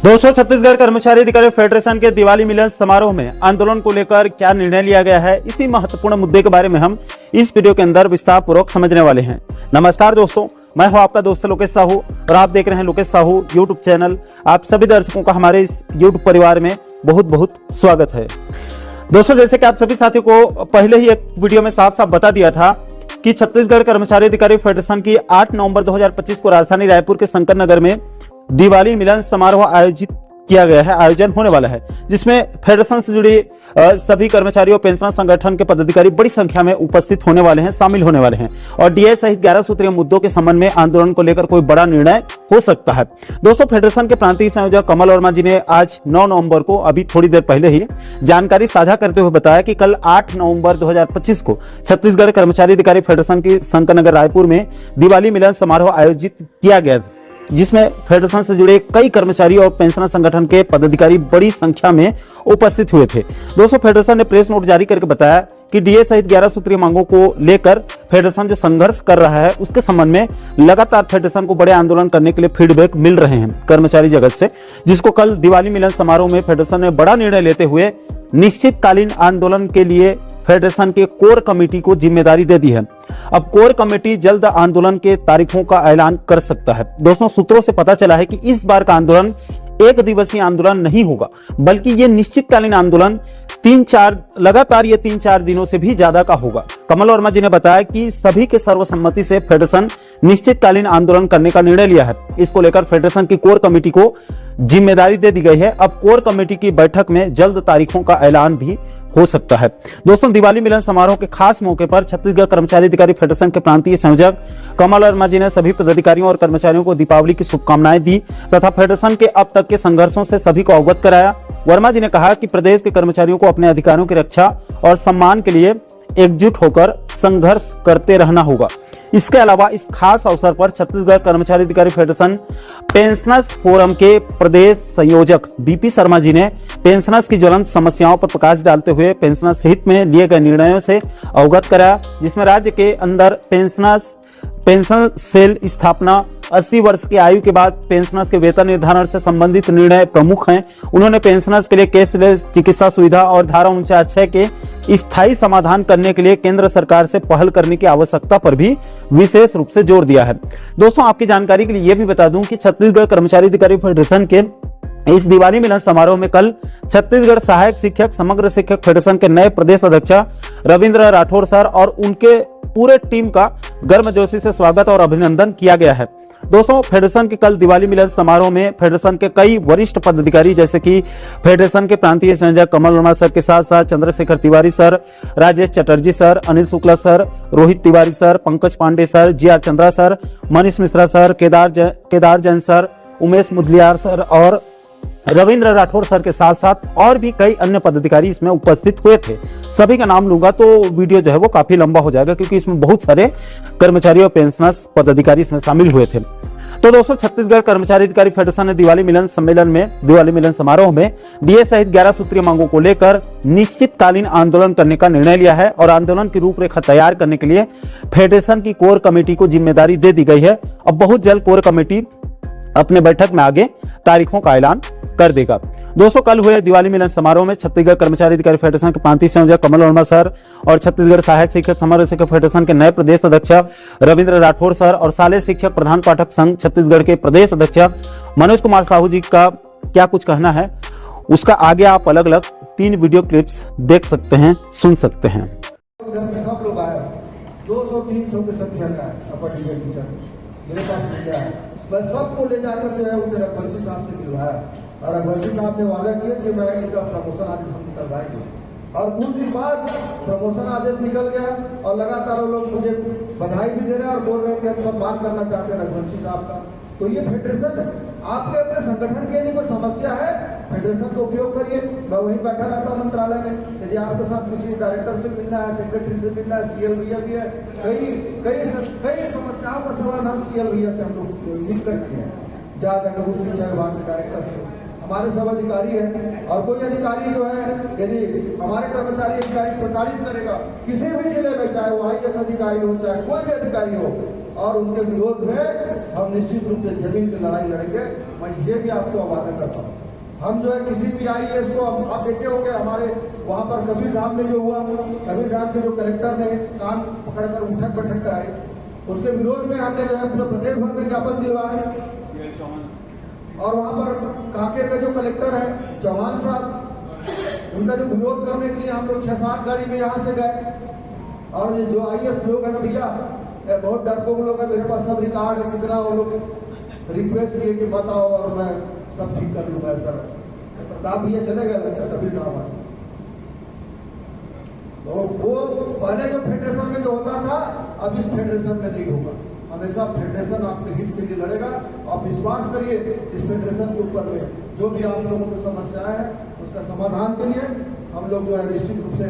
दोस्तों, छत्तीसगढ़ कर्मचारी अधिकारी फेडरेशन के दिवाली मिलन समारोह में आंदोलन को लेकर क्या निर्णय लिया गया है, इसी महत्वपूर्ण मुद्दे के बारे में हम इस वीडियो के अंदर विस्तार पूर्वक समझने वाले हैं। नमस्कार दोस्तों, मैं हूं आपका दोस्त लोकेश साहू और आप देख रहे हैं लोकेश साहू यूट्यूब चैनल। आप सभी दर्शकों का हमारे इस यूट्यूब परिवार में बहुत बहुत स्वागत है। दोस्तों, जैसे कि आप सभी साथियों को पहले ही एक वीडियो में साफ साफ बता दिया था कि छत्तीसगढ़ कर्मचारी अधिकारी फेडरेशन की 8 नवंबर 2025 को राजधानी रायपुर के शंकर नगर में दिवाली मिलन समारोह आयोजित किया गया है, आयोजन होने वाला है, जिसमें फेडरेशन से जुड़ी सभी कर्मचारियों पेंशनर संगठन के पदाधिकारी बड़ी संख्या में उपस्थित होने वाले हैं, शामिल होने वाले हैं और डीए सहित 11 सूत्रीय मुद्दों के संबंध में आंदोलन को लेकर कोई बड़ा निर्णय हो सकता है। दोस्तों, फेडरेशन के प्रांतीय संयोजक कमल वर्मा जी ने आज 9 नवंबर को अभी थोड़ी देर पहले ही जानकारी साझा करते हुए बताया कि कल 8 नवंबर 2025 को छत्तीसगढ़ कर्मचारी अधिकारी फेडरेशन की शंकर नगर रायपुर में दिवाली मिलन समारोह आयोजित किया गया, जिसमें फेडरेशन से जुड़े कई कर्मचारी और पेंशनर संगठन के पदाधिकारी बड़ी संख्या में उपस्थित हुए थे। दोस्तों, फेडरेशन ने प्रेस नोट जारी करके बताया कि डीए सहित 11 सूत्रीय मांगों को लेकर फेडरेशन जो संघर्ष कर रहा है, उसके संबंध में लगातार फेडरेशन को बड़े आंदोलन करने के लिए फीडबैक मिल रहे हैं कर्मचारी जगत से, जिसको कल दिवाली मिलन समारोह में फेडरेशन ने बड़ा निर्णय लेते हुए निश्चितकालीन आंदोलन के लिए फेडरेशन के कोर कमेटी को जिम्मेदारी दे दी है। अब कोर कमेटी जल्द आंदोलन के तारीखों का ऐलान कर सकता है। दोस्तों, सूत्रों से पता चला है कि इस बार का आंदोलन एक दिवसीय आंदोलन नहीं होगा, बल्कि ये निश्चितकालीन आंदोलन लगातार 3-4 दिनों से भी ज्यादा का होगा। कमल वर्मा जी ने बताया कि सभी के सर्वसम्मति से फेडरेशन निश्चितकालीन आंदोलन करने का निर्णय लिया है। इसको लेकर फेडरेशन की कोर कमेटी को जिम्मेदारी दे दी गई है। अब कोर कमेटी की बैठक में जल्द तारीखों का ऐलान भी हो सकता है। दोस्तों, दिवाली मिलन समारोह के खास मौके पर छत्तीसगढ़ कर्मचारी अधिकारी फेडरेशन के प्रांतीय संयोजक कमल वर्मा जी ने सभी पदाधिकारियों और कर्मचारियों को दीपावली की शुभकामनाएं दी तथा फेडरेशन के अब तक के संघर्षों से सभी को अवगत कराया। वर्मा जी ने कहा कि प्रदेश के कर्मचारियों को अपने अधिकारों की रक्षा और सम्मान के लिए एकजुट होकर संघर्ष करते रहना होगा। इसके अलावा इस खास अवसर पर छत्तीसगढ़ कर्मचारी अधिकारी फेडरेशन पेंशनर्स फोरम के प्रदेश संयोजक बीपी शर्मा जी ने पेंशनर्स की ज्वलंत समस्याओं पर प्रकाश डालते हुए पेंशनर्स हित में लिए गए निर्णयों से अवगत कराया, जिसमें राज्य के अंदर पेंशन सेल स्थापना, 80 वर्ष की आयु के बाद पेंशनर्स के वेतन निर्धारण से संबंधित निर्णय प्रमुख हैं। उन्होंने पेंशनर्स के लिए कैशलेस चिकित्सा सुविधा और धारा 49(6) के स्थायी समाधान करने के लिए केंद्र सरकार से पहल करने की आवश्यकता पर भी विशेष रूप से जोर दिया है। दोस्तों, आपकी जानकारी के लिए यह भी बता दूं कि छत्तीसगढ़ कर्मचारी अधिकारी फेडरेशन के इस दिवाली मिलन समारोह में कल छत्तीसगढ़ सहायक शिक्षक समग्र शिक्षक फेडरेशन के नए प्रदेश अध्यक्ष रविंद्र राठौर सर और उनके पूरे टीम का गर्मजोशी से स्वागत और अभिनंदन किया गया है। दोस्तों, फेडरेशन के कल दिवाली मिलन समारोह में फेडरेशन के कई वरिष्ठ पदाधिकारी जैसे कि फेडरेशन के प्रांतीय संयोजक कमल वर्मा सर के साथ साथ Chandrashekhar Tiwari sir, Rajesh Chatterjee sir, Anil Shukla sir, Rohit Tiwari sir, Pankaj Pandey sir, G R. Chandra sir, Manish Mishra sir, Kedar Jain sir, Umesh Mudaliar sir और रविंद्र राठौर सर के साथ साथ और भी कई अन्य पदाधिकारी इसमें उपस्थित हुए थे। सभी का नाम लूंगा तो वीडियो जो है वो काफी लंबा हो जाएगा, क्योंकि इसमें बहुत सारे कर्मचारी और पेंशनर्स पदाधिकारी इसमें शामिल हुए थे। तो दोस्तों, छत्तीसगढ़ कर्मचारी अधिकारी फेडरेशन ने दिवाली मिलन समारोह में डीए सहित 11 सूत्रीय मांगों को लेकर निश्चितकालीन आंदोलन करने का निर्णय लिया है और आंदोलन की रूपरेखा तैयार करने के लिए फेडरेशन की कोर कमेटी को जिम्मेदारी दे दी गई है। अब बहुत जल्द कोर कमेटी अपने बैठक में आगे तारीखों का ऐलान कर देगा। दोस्तों, कल हुए दिवाली मिलन समारोह में छत्तीसगढ़ कर्मचारी अधिकारी फेडरेशन के प्रांतीय संयोजक कमल वर्मा सर और छत्तीसगढ़ सहायक शिक्षक समग्र शिक्षक फेडरेशन के नए प्रदेश अध्यक्ष रविंद्र राठौर सर और शालेय शिक्षक प्रधान पाठक संघ छत्तीसगढ़ के प्रदेश अध्यक्ष मनोज कुमार साहू जी का क्या कुछ कहना है, उसका आगे आप अलग अलग 3 वीडियो क्लिप्स देख सकते हैं, सुन सकते हैं। सब लोग आए, 200-300 की संख्या का मेरे पास मिल गया है। बस सबको ले जाकर जो है उसे रघुवंशी साहब से मिलवाया और रघुवंशी साहब ने वादा किया कि मैं इनका प्रमोशन आदेश हम निकलवाएंगे और कुछ दिन बाद प्रमोशन आदेश निकल गया और लगातार वो लोग मुझे बधाई भी दे रहे हैं और बोल रहे हैं कि हम सम्मान करना चाहते हैं रघुवंशी साहब का। तो ये फेडरेशन है, आपके अपने संगठन के लिए कोई समस्या है, फेडरेशन का उपयोग करिए। मैं वहीं बैठा रहता हूँ मंत्रालय में, यदि आपके साथ किसी डायरेक्टर से मिलना है, सेक्रेटरी से मिलना है, सीएल भैया भी है, कई समस्याओं का समाधान सीएल भैया से हम लोग मिलकर किए हैं। जहाँ जाकर उस शिक्षा विभाग के डायरेक्टर से हमारे सब अधिकारी हैं और कोई अधिकारी जो है यदि हमारे कर्मचारी अधिकारी प्रताड़ित करेगा किसी भी जिले में, चाहे वो IAS अधिकारी हो चाहे कोई भी अधिकारी हो, और उनके विरोध में हम निश्चित रूप से जमीन की लड़ाई लड़ेंगे। मैं ये भी आपको वादा करता हूँ। हम जो है किसी भी IAS को, आप देखे होंगे हमारे वहां पर कबीरधाम में जो हुआ, कबीरधाम के जो कलेक्टर ने कान पकड़कर उठक बैठक कराई, उसके विरोध में हमने जो है पूरे प्रदेश भर में ज्ञापन दिलवाए। और वहां पर कांकेर के जो कलेक्टर है चौहान साहब, उनका जो विरोध करने के लिए हम लोग 6-7 गाड़ी में यहाँ से गए। और ये जो IAS लोग हैं भैया, बहुत डरपोक लोग हैं, मेरे पास सब रिकॉर्ड है, कितना वो लोग रिक्वेस्ट किए कि बताओ और मैं सब ठीक कर लूंगा। ऐसा प्रताप भैया चले गए कबीरधाम। तो वो पहले जो फेडरेशन में जो होता था, अब इस फेडरेशन में नहीं होगा। हमेशा फेडरेशन आपके हित के लिए लड़ेगा। आप विश्वास करिए इस फेडरेशन के ऊपर में जो भी आप लोगों की समस्याएं है उसका समाधान के लिए हम लोग जो है निश्चित रूप से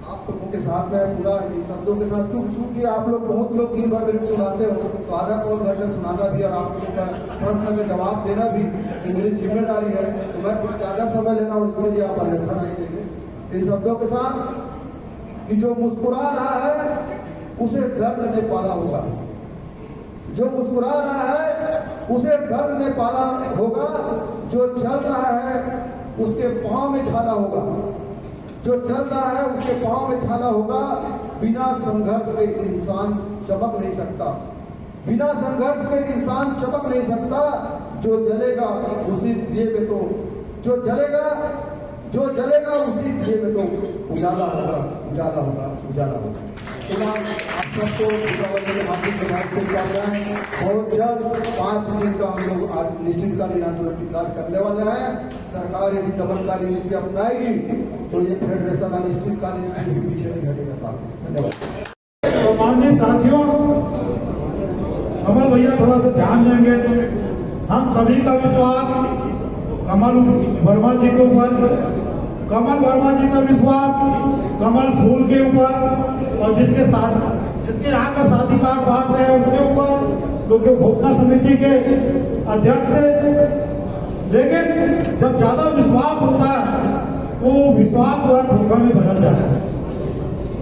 आप लोगों के साथ में पूरा इन शब्दों के साथ, क्योंकि आप लोग बहुत लोग दिन भर मेरे सुनाते हो, तो आधा कॉल घंटे सुनाना भी और आप लोगों का प्रश्न में जवाब देना भी कि मेरी जिम्मेदारी है। तो मैं थोड़ा ज्यादा समय लेना हूँ, इसके लिए आप अन्यथा नहीं देंगे। इन शब्दों के साथ कि जो मुस्कुरा रहा है उसे दर्द ने पाला होगा, जो मुस्कुरा रहा है उसे दर्द ने पाला होगा, जो चल रहा है उसके पांव में छाला होगा, जो चल रहा है उसके पांव में छाला होगा। बिना संघर्ष के इंसान चमक नहीं सकता, बिना संघर्ष के इंसान चमक नहीं सकता। जो जलेगा उसी दिए में तो जो जलेगा उसी दिए में तो उजाला होगा, उजाला होगा, उजाला होगा। आप सबको हार्दिक बधाई से किया गया है। बहुत जल्द 5 दिन का हम लोग आज निश्चितकालीन आंदोलन की कार्य करने वाले हैं। सरकार यदि दमनकारी नीति अपनाएगी तो ये फेडरेशन अनिश्चितकालीन से भी पीछे नहीं हटेगा। साथ धन्यवाद। तो माननीय साथियों, कमल भैया थोड़ा सा ध्यान देंगे। हम सभी का विश्वास कमल वर्मा जी के ऊपर, कमल वर्मा जी का विश्वास कमल फूल के ऊपर और जिसके यहाँ का साथी कार्ड बांट रहे हैं उसके ऊपर, क्योंकि घोषणा समिति के अध्यक्ष है। लेकिन जब ज्यादा विश्वास होता है तो विश्वास जो है धोखा में बदल जाता है।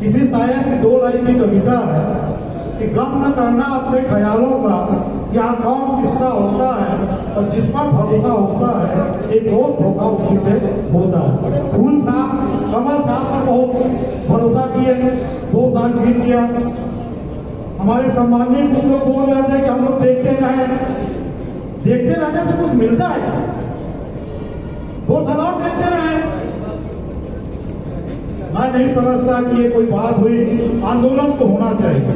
किसी शायर की 2 लाइन की कविता है कि गम न करना अपने ख्यालों का, यहाँ कौन किसका होता है और जिस पर भरोसा होता है एक और धोखा उसी से होता है। फूल साहब, कमल साहब पर बहुत भरोसा किए, 2 साल बीत गया। हमारे सम्मानीय कुछ लोग बोल रहे थे कि हम लोग देखते रहने से कुछ मिलता है, 2 साल और देखते रहे। मैं नहीं समझता कि ये कोई बात हुई। आंदोलन तो होना चाहिए,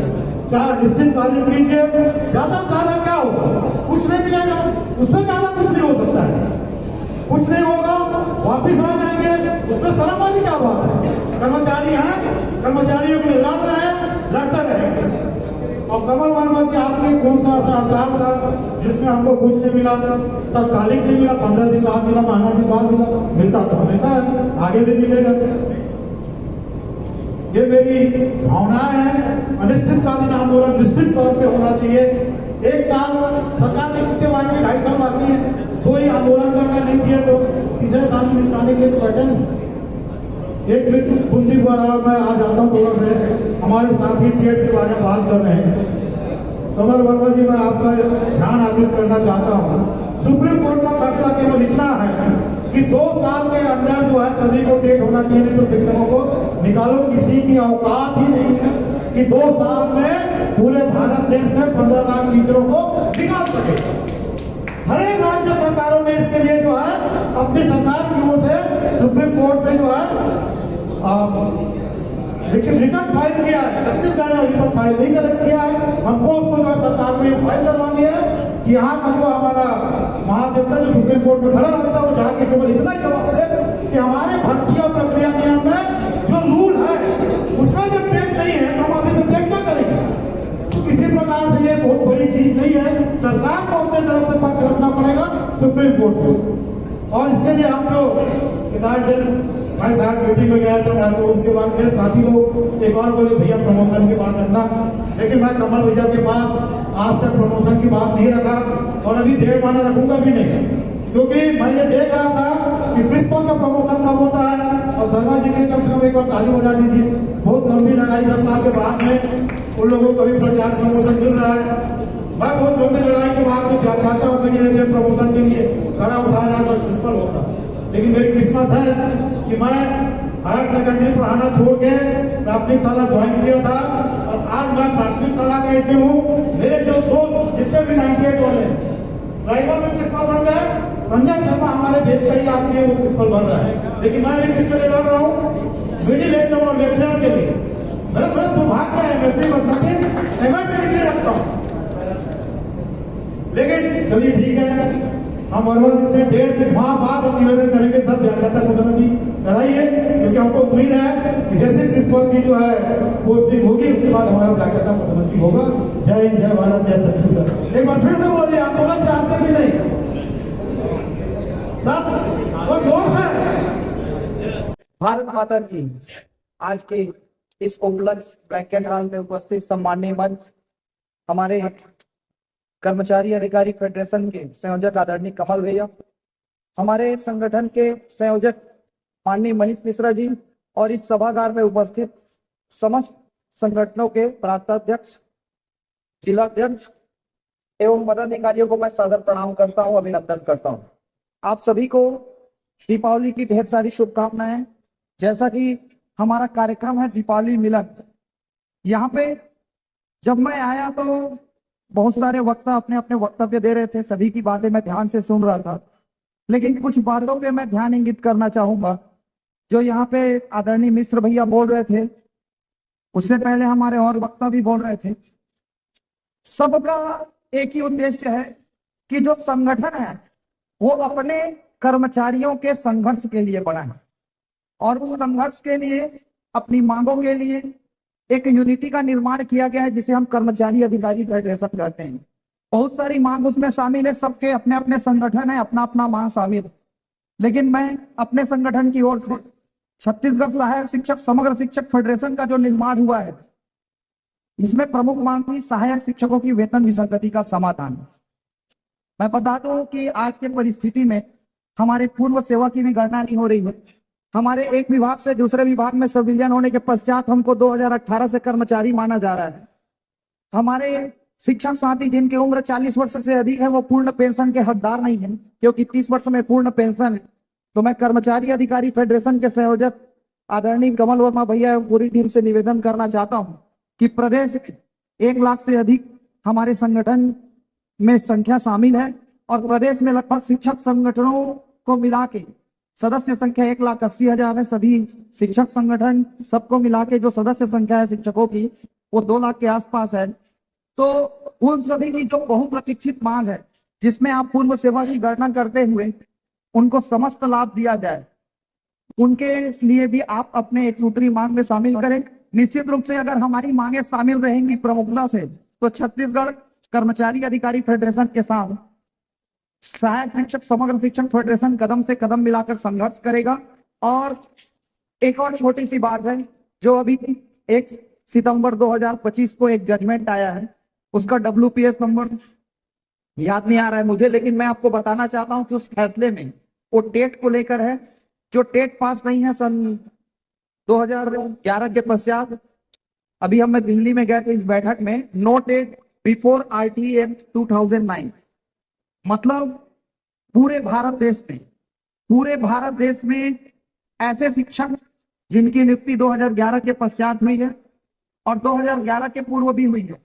चाहे निश्चितकालीन कीजिए, ज्यादा से ज्यादा क्या होगा, कुछ नहीं मिलेगा, उससे ज्यादा कुछ नहीं हो सकता है। कुछ नहीं होगा, वापिस आ जाएंगे, उसमें शर्म वाली क्या बात है। कर्मचारी हैं, कर्मचारियों के लिए लड़ रहे हैं, लड़ते रहेंगे। और कमल वर्मा के आपने कौन सा ऐसा हड़ताल था जिसमें हमको कुछ नहीं मिला, तत्कालिक नहीं मिला, 15 दिन बाद मिला, महीना दिन बाद मिला, मिलता तो हमेशा है, आगे भी मिलेगा। ये मेरी भावनाएं हैं। अनिश्चितकालीन आंदोलन निश्चित तौर पे होना चाहिए। 1 साल सरकार ने कितने बाकी, 2.5 साल बाकी है, तो ही आंदोलन करना नहीं दिया तो तीसरे साल में निपटाने के लिए तो बैठे नहीं। एक मिनट बुंदी पर मैं आ जाता हूँ थोड़ा सा, हमारे साथी पेट के बारे में बात कर रहे हैं। कमल वर्मा जी, मैं आपका ध्यान आकृष्ट करना चाहता हूँ। सुप्रीम कोर्ट का फैसला केवल इतना है कि 2 साल के अंदर जो है सभी को टेट होना चाहिए, नहीं तो शिक्षकों को निकालो। किसी की औकात ही नहीं है कि 2 साल में पूरे भारत देश में 15 लाख टीचरों को निकाल सके। हर एक राज्य सरकारों ने इसके लिए जो है अपनी सरकार की ओर से सुप्रीम कोर्ट में जो है लेकिन रिटर्न फाइल किया है। छत्तीसगढ़ ने अभी तक फाइल नहीं कलेक्ट किया है। हमको उसको जो है सरकार को ये फाइल करवानी है कि यहाँ का जो हमारा महाधिवक्ता जो सुप्रीम कोर्ट में खड़ा रहता है वो जाके केवल इतना ही जवाब दे कि हमारे भर्ती और प्रक्रिया नियम में जो रूल है उसमें जब टेट नहीं है तो हम अभी से टेट क्या करेंगे। तो किसी प्रकार से ये बहुत बड़ी चीज नहीं है, सरकार को अपने तरफ से पक्ष रखना पड़ेगा सुप्रीम कोर्ट को। और इसके लिए हम जो हिदायत भाई साहब मीटिंग में गया था, तो उसके बाद मेरे साथी लोग एक और बोले भैया प्रमोशन की बात रखना, लेकिन मैं कमल भैया के पास आज तक प्रमोशन की बात नहीं रखा और अभी 1.5 महीना रखूंगा भी नहीं, क्योंकि मैं ये देख रहा था कि प्रिंसिपल का प्रमोशन कब होता है। और शर्मा जी के कम से कम एक बार ताली बजा दीजिए, बहुत लंबी लड़ाई 10 साल के बाद में उन लोगों को भी 50 प्रमोशन मिल रहा है। मैं बहुत लंबी लड़ाई के बाद में चाहता हूँ कि प्रमोशन के लिए खड़ा शाहजहां पर प्रिंसिपल होता, लेकिन मेरी किस्मत है कि मैं हायर सेकेंडरी पढ़ाना छोड़ के प्राथमिक शाला ज्वाइन किया था और आज मैं प्राथमिक शाला का ऐसे हूँ। मेरे जो दोस्त जितने भी 98 वाले ड्राइवर में प्रिंसिपल बन गए, संजय शर्मा हमारे बेच का ही आपके वो प्रिंसिपल बन रहा है, लेकिन मैं भी किसके लिए लड़ रहा हूँ, मिडिल लेक्चर और लेक्चर के लिए। मेरा बड़ा दुर्भाग्य है, वैसे मतलब एमएड डिग्री रखता हूँ, लेकिन चलिए ठीक है, हम अरवल से 1.5 माह बाद हम निवेदन करेंगे सर व्याख्याता पदोन्नति कराइए, क्योंकि हमको उम्मीद है कि जैसे प्रिंसिपल की जो है पोस्टिंग होगी उसके बाद हमारा व्याख्याता पदोन्नति होगा। जय हिंद, जय भारत, जय छत्तीसगढ़। एक बार फिर से बोलिए, आंदोलन चाहते कि नहीं सर? वो जोर से भारत माता की आज के इस उपलक्ष्य ब्लैकेट हॉल में उपस्थित सम्माननीय मंच हमारे कर्मचारी अधिकारी फेडरेशन के संयोजक आदरणीय कमल भैया, हमारे संगठन के संयोजक माननीय मनीष मिश्रा जी और इस सभागार में उपस्थित समस्त संगठनों के प्रांताध्यक्ष, जिलाध्यक्ष एवं पदाधिकारियों को मैं सादर प्रणाम करता हूं, अभिनंदन करता हूं। आप सभी को दीपावली की ढेर सारी शुभकामनाएं। जैसा कि हमारा कार्यक्रम है दीपावली मिलन, यहाँ पे जब मैं आया तो बहुत सारे वक्ता अपने अपने वक्तव्य दे रहे थे, सभी की बातें मैं ध्यान से सुन रहा था, लेकिन कुछ बातों पे मैं ध्यान इंगित करना चाहूंगा। जो यहाँ पे आदरणीय मिश्र भैया बोल रहे थे, उससे पहले हमारे और वक्ता भी बोल रहे थे, सबका एक ही उद्देश्य है कि जो संगठन है वो अपने कर्मचारियों के संघर्ष के लिए बना है और उस संघर्ष के लिए, अपनी मांगों के लिए एक यूनिटी का निर्माण किया गया है, जिसे हम कर्मचारी अधिकारी फेडरेशन कहते हैं। बहुत सारी मांग उसमें शामिल है, सबके अपने अपने संगठन है, अपना अपना मांग शामिल है, लेकिन मैं अपने संगठन की ओर से छत्तीसगढ़ सहायक शिक्षक समग्र शिक्षक फेडरेशन का जो निर्माण हुआ है, इसमें प्रमुख मांग थी सहायक शिक्षकों की वेतन विसंगति का समाधान। मैं बता दूं कि आज के परिस्थिति में हमारे पूर्व सेवा की भी गणना नहीं हो रही है। हमारे एक विभाग से दूसरे विभाग में सब विलयन होने के पश्चात हमको 2018 से कर्मचारी माना जा रहा है। हमारे शिक्षक साथी जिनकी उम्र 40 वर्ष से अधिक है वो पूर्ण पेंशन के हकदार नहीं है, क्योंकि 30 वर्ष में पूर्ण पेंशन है। तो मैं कर्मचारी अधिकारी फेडरेशन के संयोजक आदरणीय कमल वर्मा भैया पूरी टीम से निवेदन करना चाहता हूं कि प्रदेश 1 लाख से अधिक हमारे संगठन में संख्या शामिल है और प्रदेश में लगभग शिक्षक संगठनों को मिला के सदस्य संख्या 1,80,000 है। सभी शिक्षक संगठन सबको मिला के जो सदस्य संख्या है शिक्षकों की वो 2 लाख के आसपास है। तो उन सभी की जो बहुप्रतीक्षित मांग है, जिसमें आप पूर्व सेवा की गणना करते हुए उनको समस्त लाभ दिया जाए, उनके लिए भी आप अपने एक सूत्री मांग में शामिल करें। निश्चित रूप से अगर हमारी मांगे शामिल रहेंगी प्रमुखता से, तो छत्तीसगढ़ कर्मचारी अधिकारी फेडरेशन के साथ सहायक शिक्षक समग्र शिक्षक फेडरेशन कदम से कदम मिलाकर संघर्ष करेगा। और एक और छोटी सी बात है, जो अभी 1 सितंबर 2025 को एक जजमेंट आया है, उसका WPS नंबर याद नहीं आ रहा है मुझे, लेकिन मैं आपको बताना चाहता हूं कि उस फैसले में वो टेट को लेकर है। जो टेट पास नहीं है सन 2011 के पश्चात, अभी हम दिल्ली में गए थे इस बैठक में, no TET before RTA Act 2009, मतलब पूरे भारत देश में ऐसे शिक्षक जिनकी नियुक्ति 2011 के पश्चात हुई है और 2011 के पूर्व भी हुई है,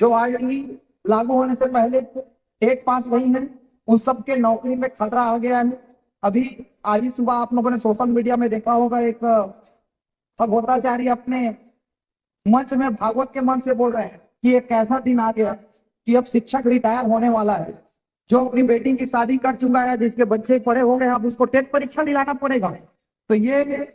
जो RTA लागू होने से पहले टेट पास नहीं है, उन सबके नौकरी में खतरा आ गया है। अभी आज ही सुबह आप लोगों ने सोशल मीडिया में देखा होगा, एक भगवताचार्य अपने मंच में भागवत के मन से बोल रहे हैं कि एक ऐसा दिन आ गया कि अब शिक्षक रिटायर होने वाला है। जो अपनी बेटी की शादी कर चुका है, जिसके बच्चे पढ़े हो गए, अब उसको टेट परीक्षा दिलाना पड़ेगा। तो ये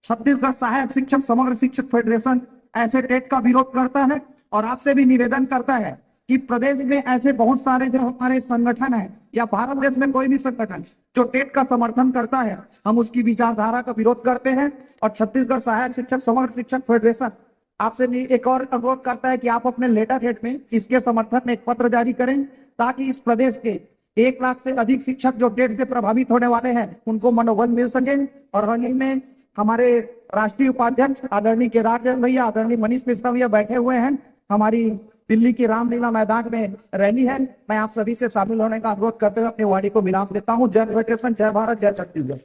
छत्तीसगढ़ सहायक शिक्षक समग्र शिक्षक फेडरेशन ऐसे टेट का विरोध करता है और आपसे भी निवेदन करता है कि प्रदेश में ऐसे बहुत सारे जो हमारे संगठन है या भारत देश में कोई भी संगठन जो टेट का समर्थन करता है, हम उसकी विचारधारा का विरोध करते हैं। और छत्तीसगढ़ सहायक शिक्षक समग्र शिक्षक फेडरेशन आपसे एक और अनुरोध करता है कि आप अपने लेटर हेड में इसके समर्थन में एक पत्र जारी करें, ताकि इस प्रदेश के 1 लाख से अधिक शिक्षक जो टेट से प्रभावित होने वाले हैं उनको मनोबल मिल सके। और रनिंग में हमारे राष्ट्रीय उपाध्यक्ष आदरणीय केदार जैन भैया, आदरणीय मनीष मिश्रा भैया बैठे हुए हैं, हमारी दिल्ली की रामलीला मैदान में रैली है। मैं आप सभी से शामिल होने का अनुरोध करते हुए अपनी वाणी को विराम देता हूँ। जय फेडरेशन, जय भारत, जय छत्तीसगढ़।